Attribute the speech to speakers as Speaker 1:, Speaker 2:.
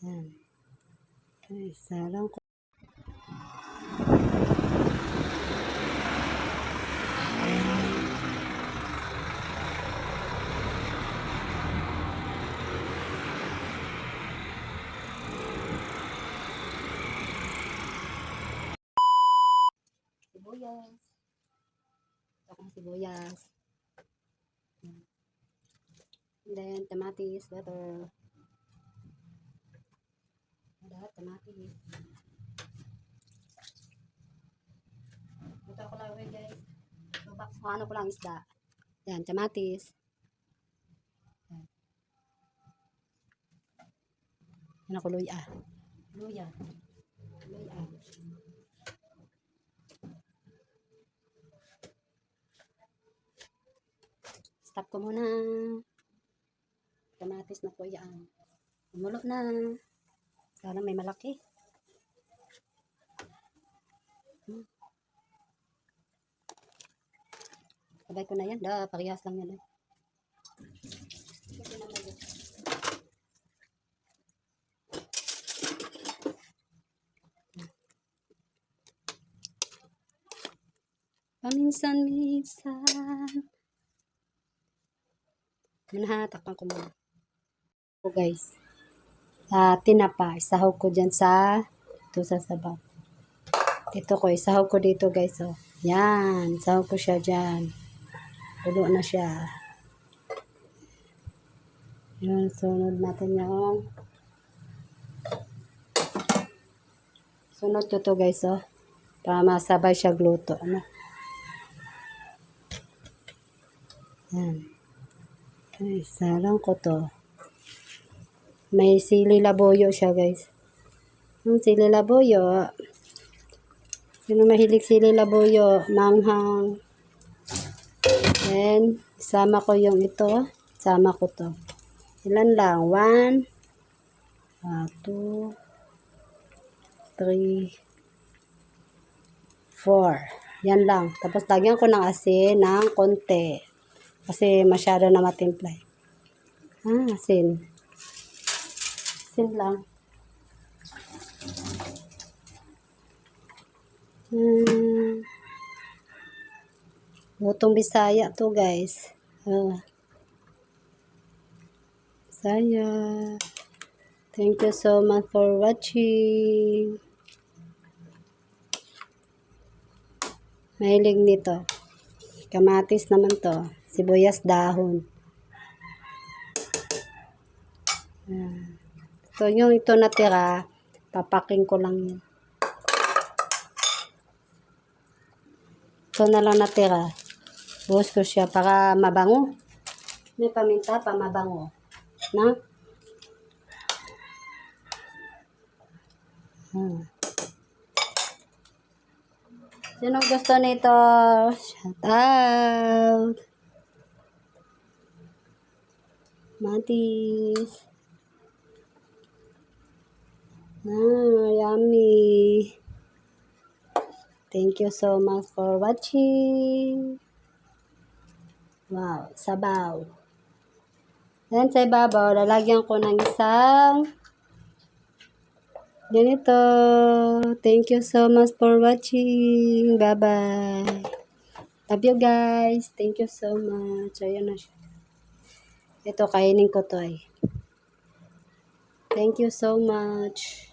Speaker 1: Yan. Isa lang ko. Sibuyas. Ito akong sibuyas. And then, kamatis, butter. Lahat, kamatis. Ito ako lang, guys. So, ano ko lang isda. Yan, kamatis. Yan. Yan ako, luya. Luya. Luya. Stop ko muna. Kamatis na po yan. Umulo na. Sana may malaki. Sabay ko na yan. Parehas lang yan. Paminsan-minsan. Takpan ko muna. So guys, tinapa, isahog ko dyan ito sa sabaw. Ito ko, isahog ko dito guys. Oh. Yan, isahog ko siya dyan. Pulo na siya. Yun, sunod natin yung sunod ko to guys. Oh. Para masabay siya gluto. Ano? Yan. Isa lang ko to. May sili labuyo siya guys. Yung sili labuyo. Sino mahilig sili labuyo? Manghang. Then, sama ko yung ito. Sama ko to. Ilan lang? 1, 2, 3, 4. Yan lang. Tapos lagyan ko ng asin ng konti. Kasi masyado na matimplay. Asin. Asin lang. Lutong Bisaya to guys. Bisaya. Thank you so much for watching. Mahilig nito. Kamatis naman to. Sibuyas dahon. So, yung ito natira, papaking ko lang yun. Ito na lang natira. Buhos ko siya para mabango. May paminta pa mabango. Na? Sino gusto nito? Shout out! Matis. Yummy. Thank you so much for watching. Wow, sabaw. Then sa ibabaw, lalagyan ko ng isang ganito. Thank you so much for watching. Bye-bye. Love you guys. Thank you so much. Ayan na siya. Ito, kainin ko to eh. Thank you so much.